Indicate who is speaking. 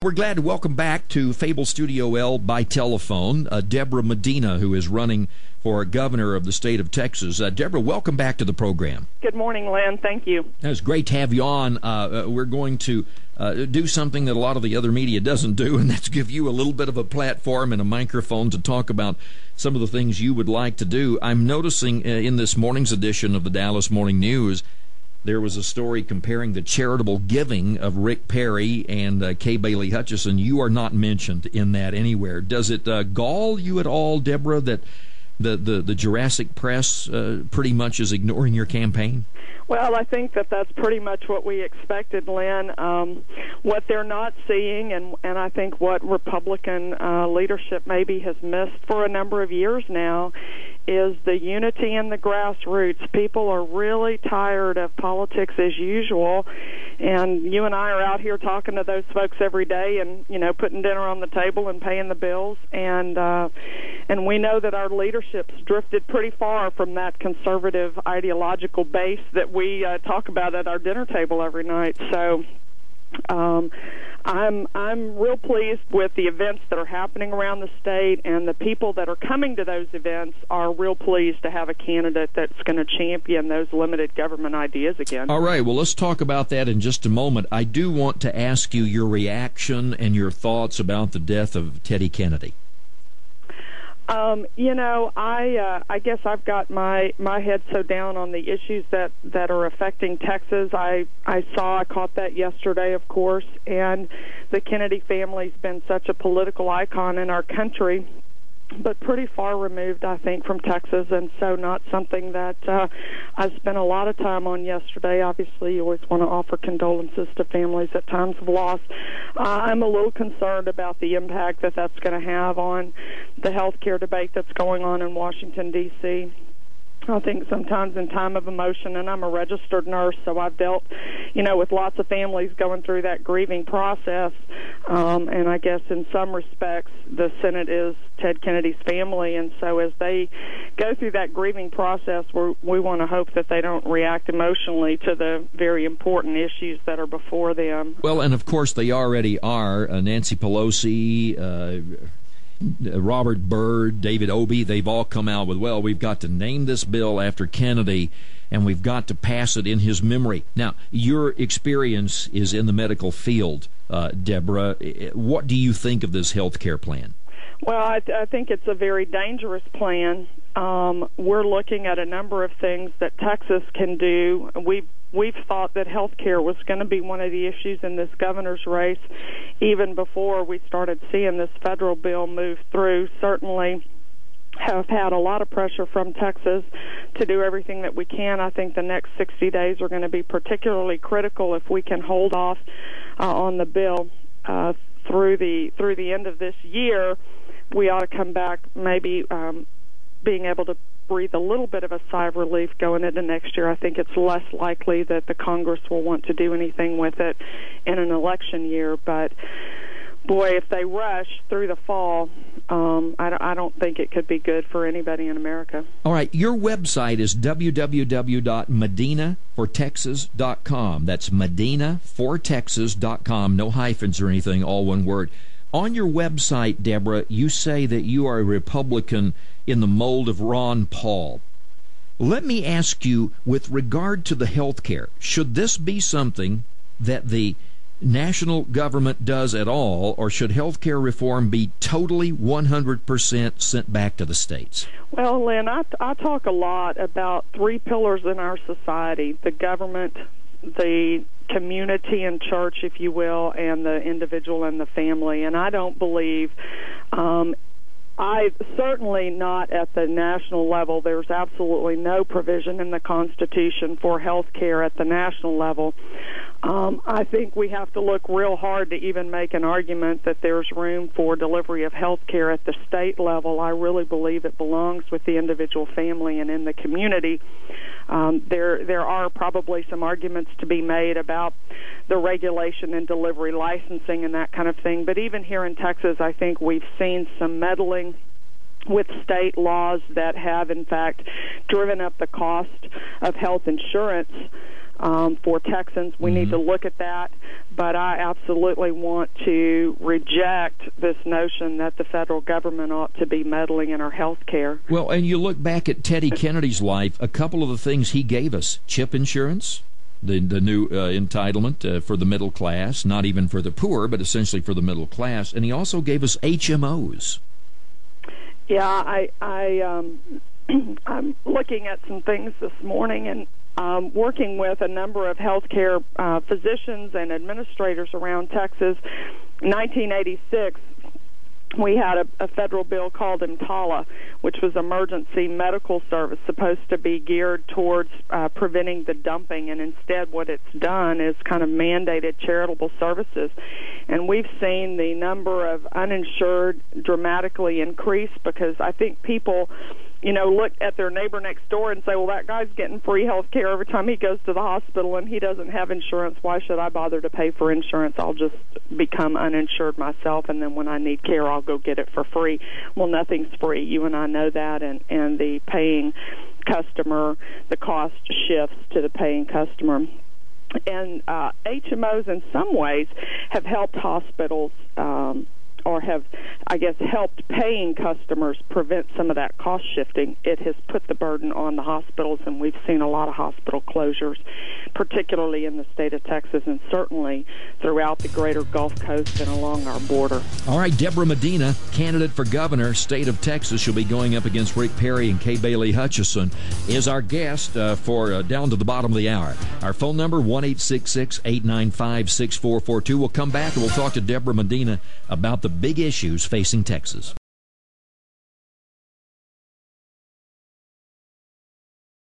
Speaker 1: We're glad to welcome back to Fable Studio L by telephone Debra Medina, who is running for governor of the state of Texas. Debra, welcome back to the program.
Speaker 2: Good morning, Lynn. Thank you.
Speaker 1: It's great to have you on. We're going to do something that a lot of the other media doesn't do, and that's give you a little bit of a platform and a microphone to talk about some of the things you would like to do. I'm noticing in this morning's edition of the Dallas Morning News, there was a story comparing the charitable giving of Rick Perry and Kay Bailey Hutchison. You are not mentioned in that anywhere. Does it gall you at all, Debra, that the Jurassic press pretty much is ignoring your campaign?
Speaker 2: Well, I think that's pretty much what we expected, Lynn. What they're not seeing, and I think what Republican leadership maybe has missed for a number of years now, is the unity in the grassroots. People are really tired of politics as usual, and you and I are out here talking to those folks every day, and putting dinner on the table and paying the bills, and we know that our leadership's drifted pretty far from that conservative ideological base that we talk about at our dinner table every night. So I'm real pleased with the events that are happening around the state, and the people that are coming to those events are real pleased to have a candidate that's going to champion those limited government ideas again.
Speaker 1: All right, well, let's talk about that in just a moment. I do want to ask you your reaction and your thoughts about the death of Teddy Kennedy.
Speaker 2: I guess I've got my head so down on the issues that are affecting Texas. I caught that yesterday, of course, and the Kennedy family's been such a political icon in our country, but pretty far removed, I think, from Texas, and so not something that I spent a lot of time on yesterday. Obviously, you always want to offer condolences to families at times of loss. I'm a little concerned about the impact that that's going to have on the health care debate that's going on in Washington, D.C. I think sometimes in time of emotion, and I'm a registered nurse, so I've dealt, with lots of families going through that grieving process, and I guess in some respects the Senate is Ted Kennedy's family, and so as they go through that grieving process, we want to hope that they don't react emotionally to the very important issues that are before them.
Speaker 1: Well, and of course they already are. Nancy Pelosi, Robert Byrd, David Obey, they've all come out with, well, we've got to name this bill after Kennedy, and we've got to pass it in his memory. Now, your experience is in the medical field, Debra. What do you think of this health care plan?
Speaker 2: Well, I think it's a very dangerous plan. We're looking at a number of things that Texas can do. We've thought that health care was going to be one of the issues in this governor's race even before we started seeing this federal bill move through. Certainly have had a lot of pressure from Texas to do everything that we can. I think the next 60 days are going to be particularly critical if we can hold off on the bill through the end of this year. We ought to come back maybe being able to breathe a little bit of a sigh of relief going into next year. I think it's less likely that the Congress will want to do anything with it in an election year, but boy, if they rush through the fall, I don't think it could be good for anybody in America.
Speaker 1: All right, your website is www.medinafortexas.com. That's medinafortexas.com, no hyphens or anything, all one word. On your website, Debra, you say that you are a Republican in the mold of Ron Paul. Let me ask you, with regard to the health care, should this be something that the national government does at all, or should health care reform be totally 100% sent back to the states?
Speaker 2: Well, Lynn, I talk a lot about three pillars in our society: the government, the community and church, if you will, and the individual and the family. And I don't believe, certainly not at the national level. There's absolutely no provision in the Constitution for health care at the national level. I think we have to look real hard to even make an argument that there's room for delivery of health care at the state level. I really believe it belongs with the individual family and in the community. There are probably some arguments to be made about the regulation and delivery licensing and that kind of thing. But even here in Texas, I think we've seen some meddling with state laws that have, in fact, driven up the cost of health insurance for Texans. We need to look at that, but I absolutely want to reject this notion that the federal government ought to be meddling in our health care.
Speaker 1: Well, and you look back at Teddy Kennedy's life, a couple of the things he gave us: CHIP insurance, the new entitlement for the middle class, not even for the poor, but essentially for the middle class, and he also gave us HMOs.
Speaker 2: Yeah, I'm looking at some things this morning and working with a number of healthcare physicians and administrators around Texas. 1986, we had a federal bill called EMTALA, which was emergency medical service, supposed to be geared towards preventing the dumping, and instead what it's done is kind of mandated charitable services. And we've seen the number of uninsured dramatically increase because I think people, look at their neighbor next door and say, well, that guy's getting free health care every time he goes to the hospital and he doesn't have insurance. Why should I bother to pay for insurance? I'll just become uninsured myself, and then when I need care, I'll go get it for free. Well, nothing's free. You and I know that, and the paying customer, the cost shifts to the paying customer. And HMOs in some ways have helped hospitals or have, I guess, helped paying customers prevent some of that cost shifting. It has put the burden on the hospitals, and we've seen a lot of hospital closures, particularly in the state of Texas and certainly throughout the greater Gulf Coast and along our border.
Speaker 1: All right, Debra Medina, candidate for governor, state of Texas. She'll be going up against Rick Perry and Kay Bailey Hutchison, is our guest for Down to the Bottom of the Hour. Our phone number, 1-866-895-6442. We'll come back and we'll talk to Debra Medina about the big issues facing Texas.